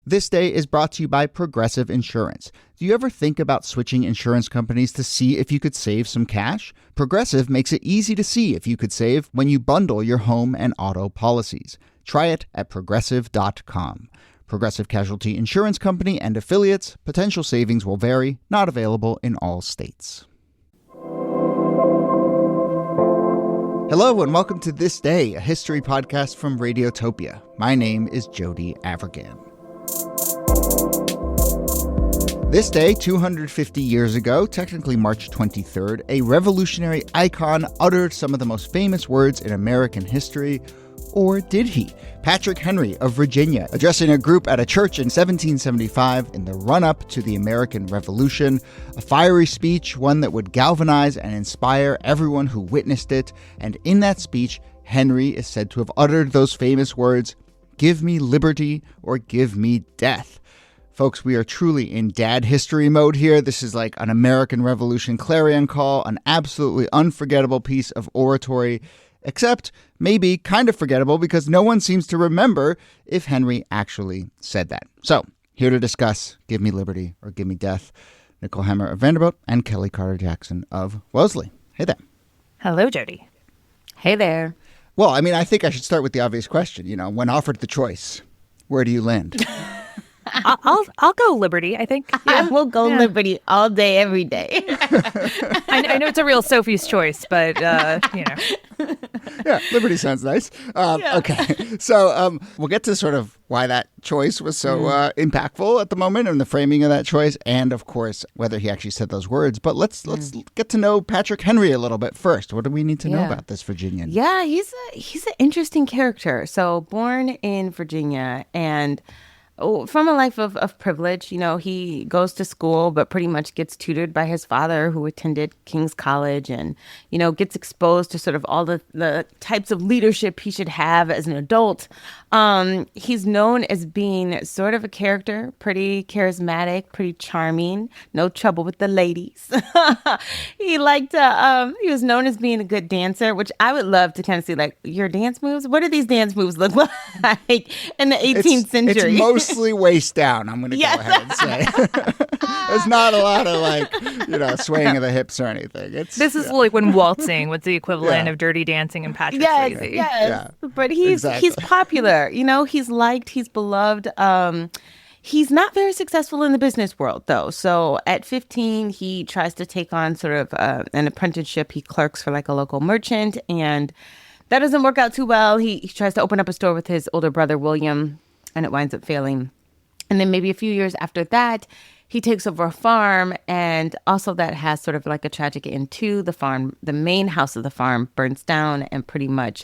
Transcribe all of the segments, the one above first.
This day is brought to you by Progressive Insurance. Do you ever think about switching insurance companies to see if you could save some cash? Progressive makes it easy to see if you could save when you bundle your home and auto policies. Try it at Progressive.com. Progressive Casualty Insurance Company and Affiliates. Potential savings will vary. Not available in all states. Hello and welcome to This Day, a history podcast from Radiotopia. My name is Jody Avirgan. This day, 250 years ago, technically March 23rd, a revolutionary icon uttered some of the most famous words in American history. Or did he? Patrick Henry of Virginia, addressing a group at a church in 1775 in the run-up to the American Revolution. A fiery speech, one that would galvanize and inspire everyone who witnessed it. And in that speech, Henry is said to have uttered those famous words, "Give me liberty or give me death." Folks, we are truly in dad history mode here. This is like an American Revolution clarion call, an absolutely unforgettable piece of oratory, except maybe kind of forgettable because no one seems to remember if Henry actually said that. So, here to discuss Give Me Liberty or Give Me Death, Nicole Hammer of Vanderbilt and Kellie Carter-Jackson of Wellesley. Hey there. Hello, Jody. Hey there. Well, I mean, I think I should start with the obvious question. You know, when offered the choice, where do you land? I'll go Liberty, I think. Yeah. I will go Liberty all day, every day. I know it's a real Sophie's choice, but, you know. Yeah, Liberty sounds nice. Okay, so we'll get to sort of why that choice was so impactful at the moment and the framing of that choice, and, of course, whether he actually said those words. But let's get to know Patrick Henry a little bit first. What do we need to know about this Virginian? Yeah, he's an interesting character. So born in Virginia and from a life of privilege, you know, he goes to school, but pretty much gets tutored by his father, who attended King's College, and, you know, gets exposed to sort of all the types of leadership he should have as an adult. He's known as being sort of a character, pretty charismatic, pretty charming, no trouble with the ladies. He was known as being a good dancer, which I would love to kind of see, like, your dance moves. What do these dance moves look like in the 18th century? It's mostly waist down, I'm going to go ahead and say. There's not a lot of, like, you know, swaying of the hips or anything. This is like when waltzing was the equivalent of Dirty Dancing and Patrick Swayze. Yes, but he's popular. You know, he's liked, he's beloved. He's not very successful in the business world, though. So at 15, he tries to take on sort of an apprenticeship. He clerks for like a local merchant, and that doesn't work out too well. He tries to open up a store with his older brother, William, and it winds up failing. And then maybe a few years after that, he takes over a farm, and also that has sort of like a tragic end too. The farm, the main house of the farm, burns down, and pretty much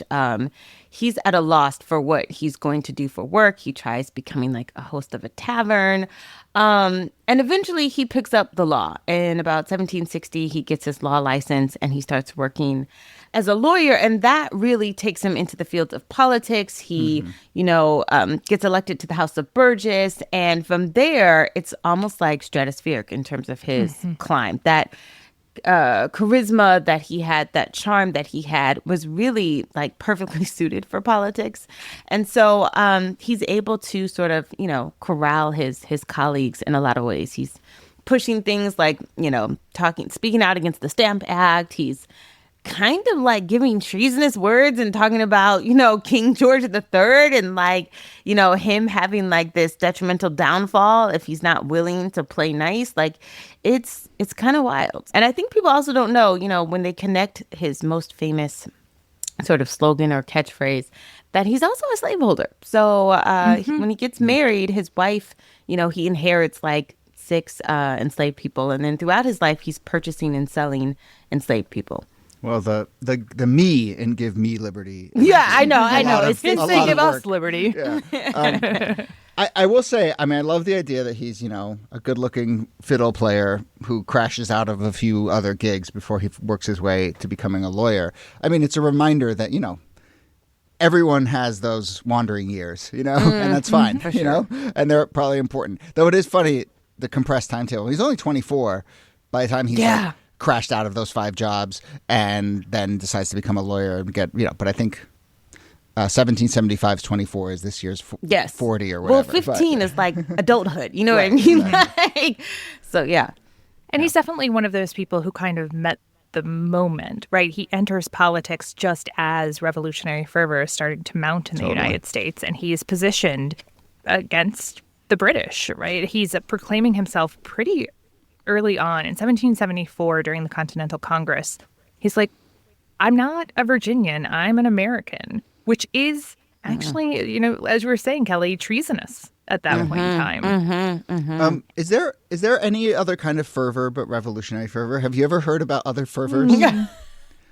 he's at a loss for what he's going to do for work. He tries becoming like a host of a tavern, and eventually he picks up the law. In about 1760, he gets his law license, and he starts working as a lawyer, and that really takes him into the field of politics. He, gets elected to the House of Burgess, and from there, it's almost like stratospheric in terms of his climb. That charisma that he had, that charm that he had, was really like perfectly suited for politics, and so he's able to sort of, corral his colleagues in a lot of ways. He's pushing things like, speaking out against the Stamp Act. He's kind of like giving treasonous words and talking about, King George III and like, him having like this detrimental downfall if he's not willing to play nice. Like it's kind of wild. And I think people also don't know, when they connect his most famous sort of slogan or catchphrase, that he's also a slaveholder. So when he gets married, his wife, he inherits like 6 enslaved people. And then throughout his life, he's purchasing and selling enslaved people. Well, the me in Give Me Liberty. Yeah, I know. It's to give us liberty. Yeah. I will say, I mean, I love the idea that he's, a good-looking fiddle player who crashes out of a few other gigs before he works his way to becoming a lawyer. I mean, it's a reminder that, everyone has those wandering years, and that's fine, sure. and they're probably important. Though it is funny, the compressed timetable. He's only 24 by the time he's crashed out of those 5 jobs and then decides to become a lawyer and get, but I think 1775's 24 is this year's 40 or whatever. Well, 15 is like adulthood. You know what I mean? Like, so, yeah. And he's definitely one of those people who kind of met the moment, right? He enters politics just as revolutionary fervor is starting to mount in the United States, and he is positioned against the British, right? He's proclaiming himself pretty early on. In 1774, during the Continental Congress, he's like, I'm not a Virginian, I'm an American, which is actually, you know, as you were saying, Kellie, treasonous at that point in time. Is there any other kind of fervor but revolutionary fervor? Have you ever heard about other fervors?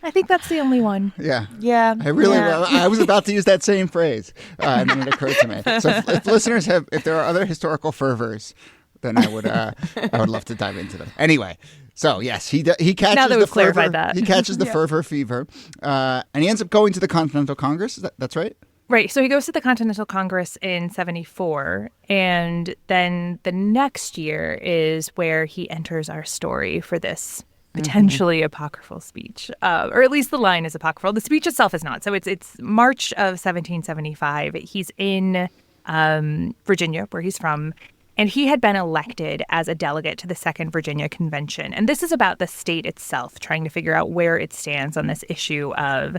I think that's the only one. Yeah. Yeah. I was about to use that same phrase, and then it occurred to me. So if listeners if there are other historical fervors, then I would love to dive into them. Anyway, so yes, he catches now that the fervor. Clarified that. He catches the fervor fever, and he ends up going to the Continental Congress. That's right. Right. So he goes to the Continental Congress in 74, and then the next year is where he enters our story for this potentially apocryphal speech, or at least the line is apocryphal. The speech itself is not. So it's March of 1775. He's in Virginia, where he's from, and he had been elected as a delegate to the Second Virginia Convention. And this is about the state itself, trying to figure out where it stands on this issue of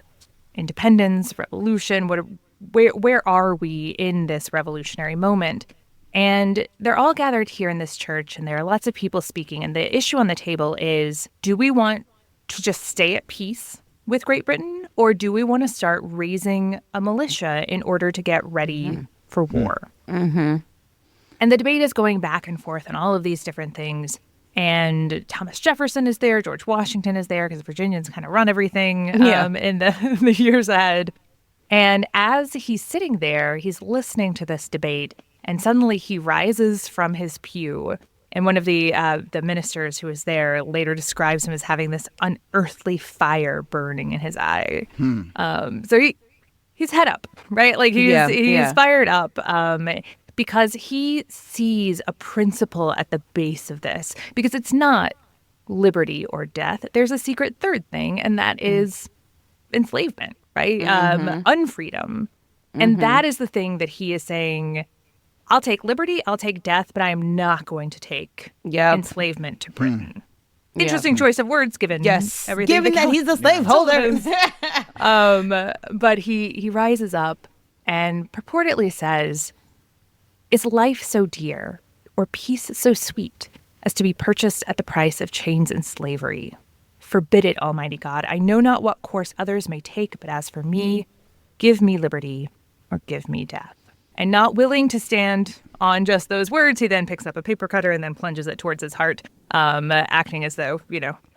independence, revolution, where are we in this revolutionary moment? And they're all gathered here in this church, and there are lots of people speaking. And the issue on the table is, do we want to just stay at peace with Great Britain, or do we want to start raising a militia in order to get ready for war? And the debate is going back and forth on all of these different things. And Thomas Jefferson is there, George Washington is there, because Virginians kind of run everything in the years ahead. And as he's sitting there, he's listening to this debate, and suddenly he rises from his pew. And one of the ministers who was there later describes him as having this unearthly fire burning in his eye. So he's head up, right? Like he's fired up because he sees a principle at the base of this. Because it's not liberty or death. There's a secret third thing, and that is enslavement. Right? Unfreedom. And that is the thing that he is saying, I'll take liberty, I'll take death, but I am not going to take enslavement to Britain. Interesting choice of words given everything. Given that he's a slaveholder. But he rises up and purportedly says, is life so dear or peace so sweet as to be purchased at the price of chains and slavery? Forbid it, Almighty God. I know not what course others may take, but as for me, give me liberty or give me death. And not willing to stand on just those words, he then picks up a paper cutter and then plunges it towards his heart, acting as though,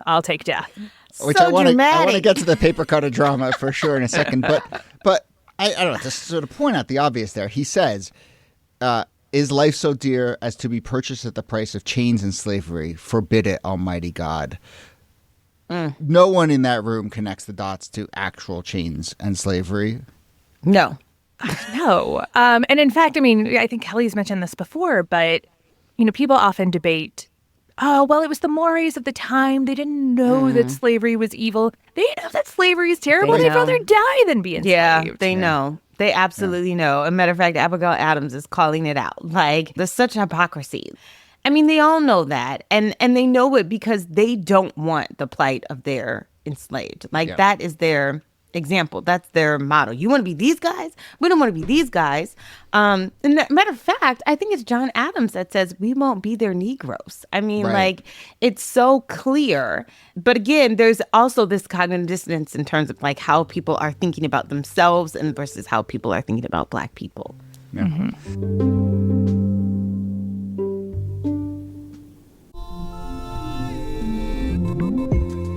I'll take death. Which so I want dramatic. to get to the paper cutter drama for sure in a second. But I don't know, to sort of point out the obvious there, he says, is life so dear as to be purchased at the price of chains and slavery? Forbid it, Almighty God. No one in that room connects the dots to actual chains and slavery. No. No. And in fact, I mean, I think Kellie's mentioned this before, but, people often debate, oh, well, it was the mores of the time. They didn't know that slavery was evil. They know that slavery is terrible. They'd rather die than be enslaved. Yeah, they know. They absolutely know. As a matter of fact, Abigail Adams is calling it out. Like, there's such hypocrisy. I mean, they all know that. And they know it because they don't want the plight of their enslaved. Like, that is their example. That's their motto. You want to be these guys? We don't want to be these guys. And matter of fact, I think it's John Adams that says we won't be their Negroes. I mean, like, it's so clear. But again, there's also this cognitive dissonance in terms of like how people are thinking about themselves and versus how people are thinking about Black people. Yeah.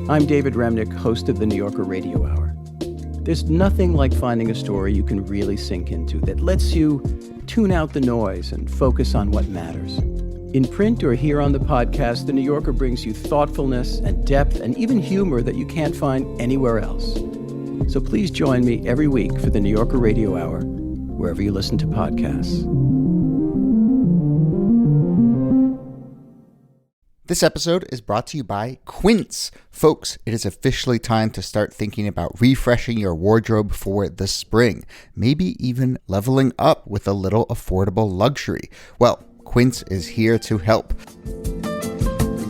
I'm David Remnick, host of the New Yorker Radio Hour. There's nothing like finding a story you can really sink into that lets you tune out the noise and focus on what matters. In print or here on the podcast, the New Yorker brings you thoughtfulness and depth and even humor that you can't find anywhere else. So please join me every week for the New Yorker Radio Hour, wherever you listen to podcasts. This episode is brought to you by Quince. Folks, it is officially time to start thinking about refreshing your wardrobe for the spring, maybe even leveling up with a little affordable luxury. Well, Quince is here to help.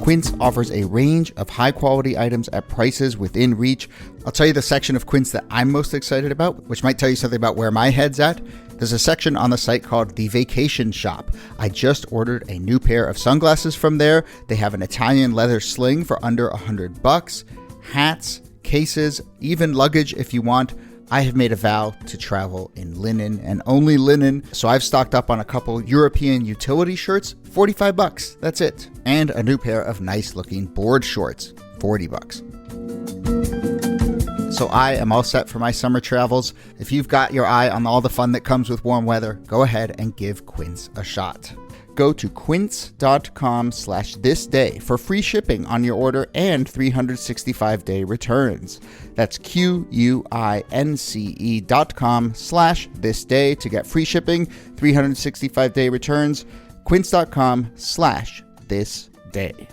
Quince offers a range of high-quality items at prices within reach. I'll tell you the section of Quince that I'm most excited about, which might tell you something about where my head's at. There's a section on the site called The Vacation Shop. I just ordered a new pair of sunglasses from there. They have an Italian leather sling for under $100, hats, cases, even luggage if you want. I have made a vow to travel in linen and only linen, so I've stocked up on a couple European utility shirts, $45, that's it. And a new pair of nice-looking board shorts, $40. So I am all set for my summer travels. If you've got your eye on all the fun that comes with warm weather, go ahead and give Quince a shot. Go to quince.com/thisday for free shipping on your order and 365-day returns. That's QUINCE.com/thisday to get free shipping, 365-day returns, quince.com/thisday.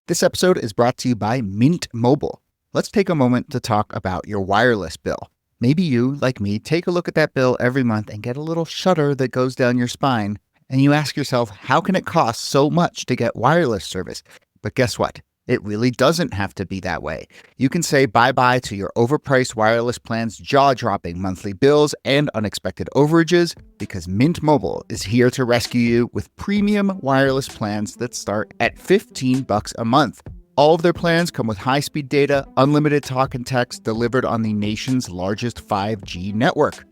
This episode is brought to you by Mint Mobile. Let's take a moment to talk about your wireless bill. Maybe you, like me, take a look at that bill every month and get a little shudder that goes down your spine, and you ask yourself, how can it cost so much to get wireless service? But guess what? It really doesn't have to be that way. You can say bye-bye to your overpriced wireless plan's jaw-dropping monthly bills and unexpected overages because Mint Mobile is here to rescue you with premium wireless plans that start at $15 a month. All of their plans come with high-speed data, unlimited talk and text delivered on the nation's largest 5G network.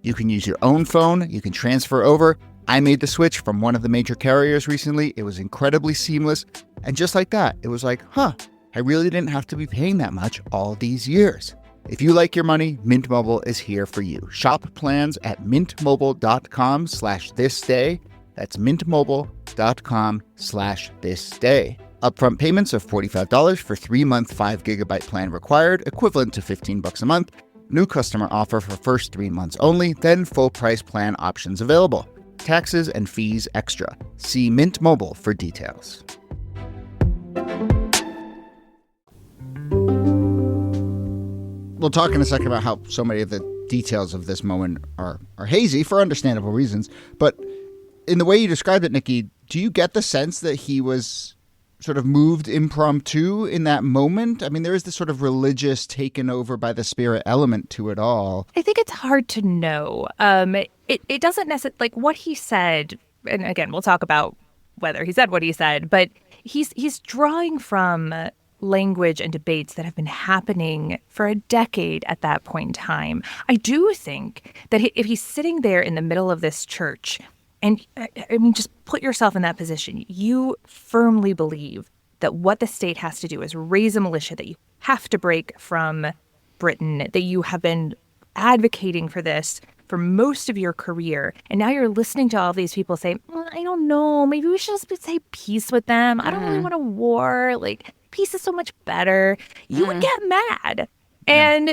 You can use your own phone, you can transfer over. I made the switch from one of the major carriers recently. It was incredibly seamless. And just like that, it was like, I really didn't have to be paying that much all these years. If you like your money, Mint Mobile is here for you. Shop plans at mintmobile.com/thisday. That's mintmobile.com/thisday. Upfront payments of $45 for 3-month 5GB plan required, equivalent to $15 a month. New customer offer for first 3 months only, then full price plan options available. Taxes and fees extra. See Mint Mobile for details. We'll talk in a second about how so many of the details of this moment are hazy for understandable reasons. But in the way you described it, Niki, do you get the sense that he was sort of moved impromptu in that moment? I mean, there is this sort of religious taken over by the spirit element to it all. I think it's hard to know. It doesn't necessarily, like what he said, and again, we'll talk about whether he said what he said, but he's drawing from language and debates that have been happening for a decade at that point in time. I do think that if he's sitting there in the middle of this church, and I mean, just put yourself in that position. You firmly believe that what the state has to do is raise a militia, that you have to break from Britain, that you have been advocating for this for most of your career. And now you're listening to all of these people say, I don't know, maybe we should just say peace with them. I don't really want a war. Like, peace is so much better. You would get mad. And,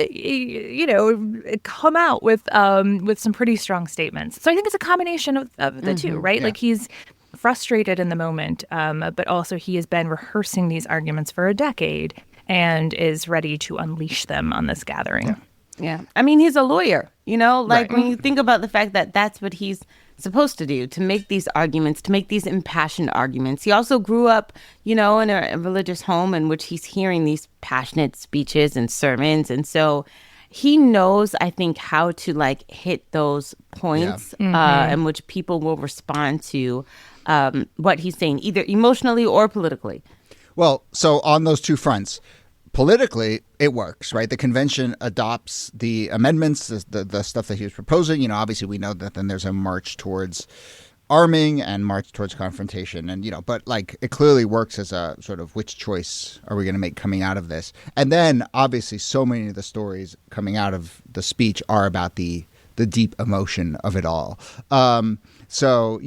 come out with some pretty strong statements. So I think it's a combination of the two, right? Yeah. Like, he's frustrated in the moment, but also he has been rehearsing these arguments for a decade and is ready to unleash them on this gathering. Yeah. I mean, he's a lawyer, right. When you think about the fact that that's what he's supposed to do, to make these arguments, to make these impassioned arguments. He also grew up, in a religious home in which he's hearing these passionate speeches and sermons. And so he knows, I think, how to hit those points in which people will respond to what he's saying, either emotionally or politically. Well, so on those two fronts, politically, it works, right? The convention adopts the amendments, the stuff that he was proposing. Obviously we know that then there's a march towards arming and march towards confrontation. And, but it clearly works as a sort of which choice are we going to make coming out of this? And then obviously so many of the stories coming out of the speech are about the deep emotion of it all. So,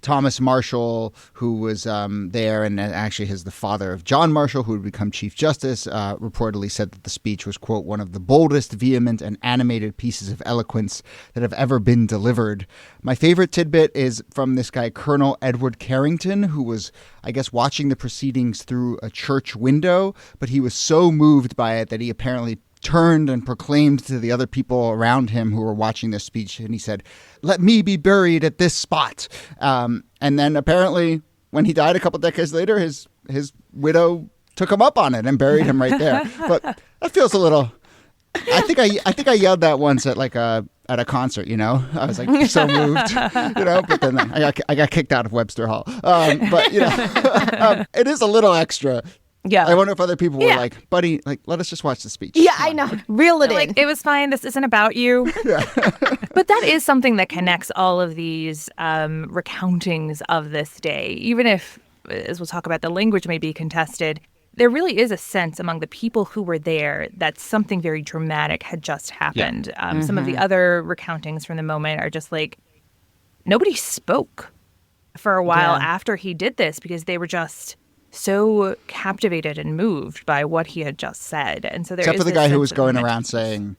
Thomas Marshall, who was there, and actually is the father of John Marshall, who would become Chief Justice, reportedly said that the speech was, quote, one of the boldest, vehement, and animated pieces of eloquence that have ever been delivered. My favorite tidbit is from this guy, Colonel Edward Carrington, who was, I guess, watching the proceedings through a church window, but he was so moved by it that he apparently turned and proclaimed to the other people around him who were watching this speech, and he said, "Let me be buried at this spot." And then apparently, when he died a couple decades later, his widow took him up on it and buried him right there. But that feels a little. I think I yelled that once at a concert. I was like so moved. But then I got kicked out of Webster Hall. But it is a little extra. Yeah. I wonder if other people were like, buddy, let us just watch the speech. Yeah, I know. Reel it in. It was fine. This isn't about you. Yeah. But that is something that connects all of these recountings of this day. Even if, as we'll talk about, the language may be contested, there really is a sense among the people who were there that something very dramatic had just happened. Yeah. Some of the other recountings from the moment are just like, nobody spoke for a while after he did this because they were just so captivated and moved by what he had just said. And so there except is for the guy who was going around saying,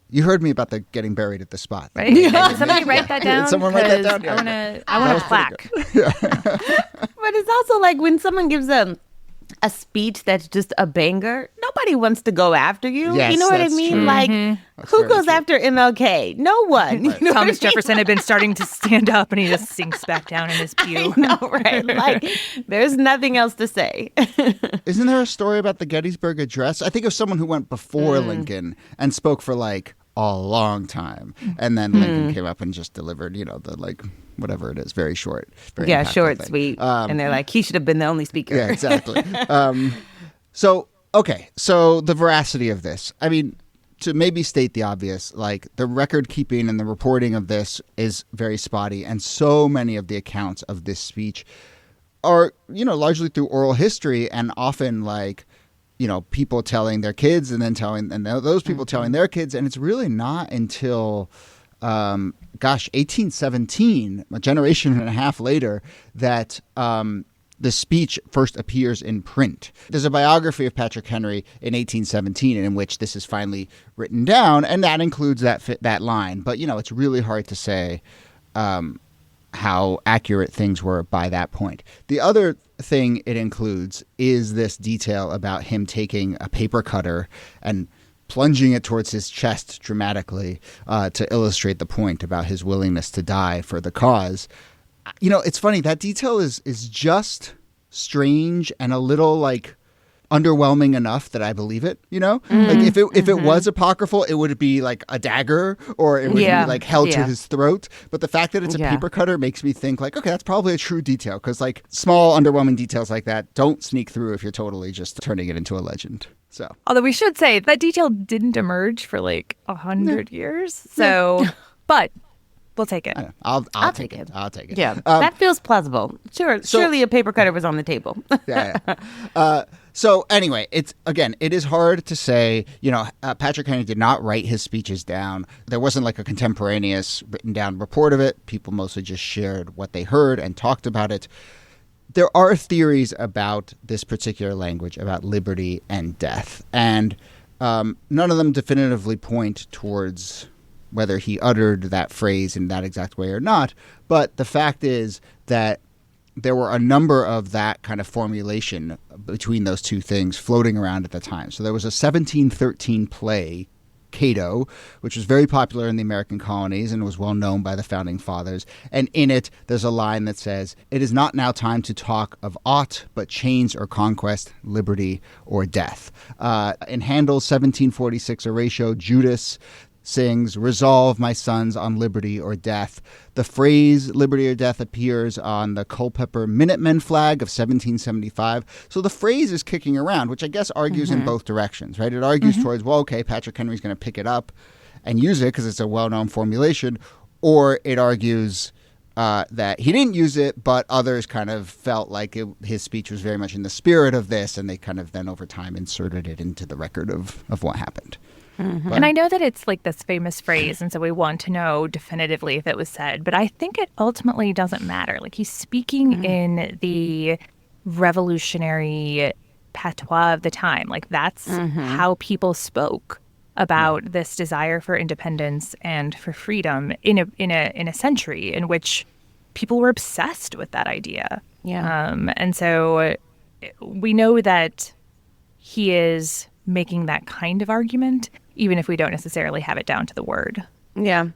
"You heard me about the getting buried at the spot." Right? Yeah. Somebody write that down. Someone write that down. I want a plaque. But it's also like when someone gives a speech that's just a banger, nobody wants to go after you. Yes, you know what I mean? True. Like, who goes after MLK? No one. Right. You know Thomas Jefferson had been starting to stand up and he just sinks back down in his pew. I know, right? Like, there's nothing else to say. Isn't there a story about the Gettysburg Address? I think of someone who went before Lincoln and spoke for a long time. And then Lincoln came up and just delivered, the whatever it is, very short. Very short, thing. sweet. And they're like, he should have been the only speaker. Yeah, exactly. So the veracity of this. I mean, to maybe state the obvious, the record keeping and the reporting of this is very spotty. And so many of the accounts of this speech are, largely through oral history and often people telling their kids and then those people telling their kids. And it's really not until 1817, a generation and a half later, that the speech first appears in print. There's a biography of Patrick Henry in 1817 in which this is finally written down, and that includes that line. But, it's really hard to say how accurate things were by that point. The other thing it includes is this detail about him taking a paper cutter and plunging it towards his chest dramatically to illustrate the point about his willingness to die for the cause. It's funny. That detail is just strange and a little underwhelming enough that I believe it. If it was apocryphal, it would be like a dagger or it would be held to his throat. But the fact that it's a paper cutter makes me think okay, that's probably a true detail because small underwhelming details like that don't sneak through if you're totally just turning it into a legend. So, although we should say that detail didn't emerge for 100 years. So, but we'll take it. I'll take it. I'll take it. Yeah, that feels plausible. Surely a paper cutter was on the table. Yeah. So anyway, it is hard to say, Patrick Henry did not write his speeches down. There wasn't a contemporaneous written down report of it. People mostly just shared what they heard and talked about it. There are theories about this particular language, about liberty and death, and none of them definitively point towards whether he uttered that phrase in that exact way or not. But the fact is that there were a number of that kind of formulation between those two things floating around at the time. So there was a 1713 play, Cato, which was very popular in the American colonies and was well known by the founding fathers. And in it, there's a line that says, "It is not now time to talk of aught but chains or conquest, liberty or death." In Handel's 1746 Horatio, Judas sings, "Resolve, my sons, on liberty or death." The phrase liberty or death appears on the Culpeper Minutemen flag of 1775. So the phrase is kicking around, which I guess argues in both directions, right? It argues towards, Patrick Henry's going to pick it up and use it because it's a well-known formulation, or it argues that he didn't use it, but others kind of felt like his speech was very much in the spirit of this, and they kind of then over time inserted it into the record of what happened. And I know that it's like this famous phrase, and so we want to know definitively if it was said, but I think it ultimately doesn't matter. Like, he's speaking in the revolutionary patois of the time. Like, that's how people spoke about this desire for independence and for freedom in a century in which people were obsessed with that idea. And so we know that he is making that kind of argument, even if we don't necessarily have it down to the word. Yeah.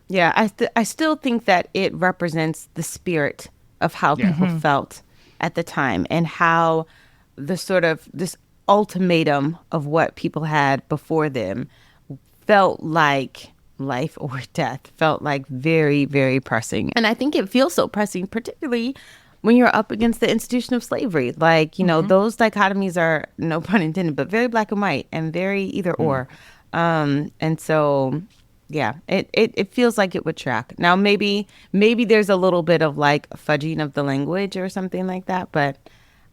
I still think that it represents the spirit of how people felt at the time, and how the sort of this ultimatum of what people had before them felt like life or death, felt like very, very pressing. And I think it feels so pressing, particularly when you're up against the institution of slavery. Like, you know, those dichotomies are, no pun intended, but very black and white and very either or. And so, yeah, it feels like it would track. Now, maybe there's a little bit of like fudging of the language or something like that, but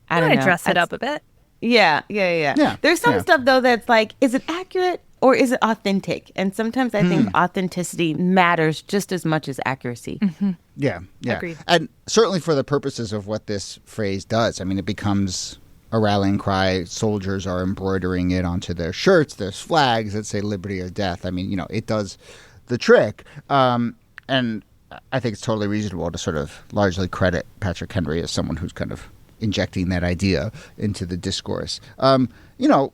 I don't know. Dress it up a bit. Yeah. There's some stuff, though, that's like, is it accurate or is it authentic? And sometimes I think authenticity matters just as much as accuracy. Yeah. Agreed. And certainly for the purposes of what this phrase does, I mean, it becomes a rallying cry. Soldiers are embroidering it onto their shirts. There's flags that say liberty or death. I mean, you know, it does the trick. And I think it's totally reasonable to sort of largely credit Patrick Henry as someone who's kind of injecting that idea into the discourse. You know,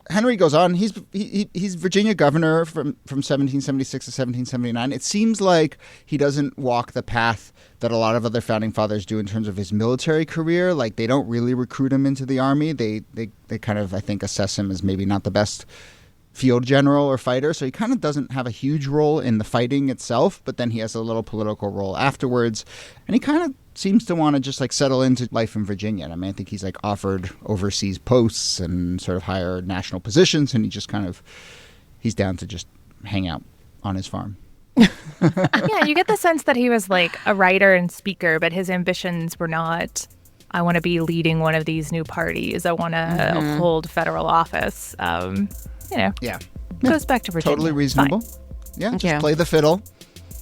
Henry goes on. He's Virginia governor from 1776 to 1779. It seems like he doesn't walk the path that a lot of other founding fathers do in terms of his military career. Like, they don't really recruit him into the army. They kind of, I think, assess him as maybe not the best field general or fighter. So he kind of doesn't have a huge role in the fighting itself, but then he has a little political role afterwards. And he kind of seems to want to just like settle into life in Virginia. And I mean, I think he's like offered overseas posts and sort of higher national positions, and he's down to just hang out on his farm. Yeah, you get the sense that he was like a writer and speaker, but his ambitions were not, I want to be leading one of these new parties, I want to hold federal office. You know, goes back to Virginia. Totally reasonable. Fine. Yeah, just play the fiddle.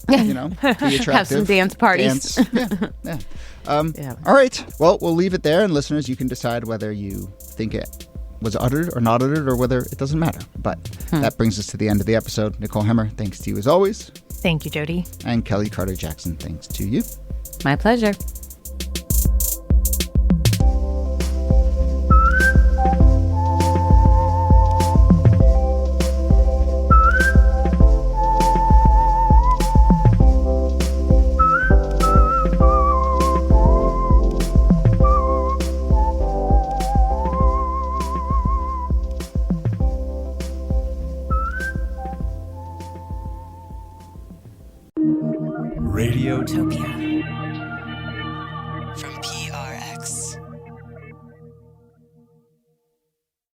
You know, be attractive. Have some dance parties. Yeah. All right. Well, we'll leave it there. And listeners, you can decide whether you think it was uttered or not uttered, or whether it doesn't matter. But that brings us to the end of the episode. Nicole Hemmer, thanks to you as always. Thank you, Jody. And Kellie Carter-Jackson, thanks to you. My pleasure. Radiotopia.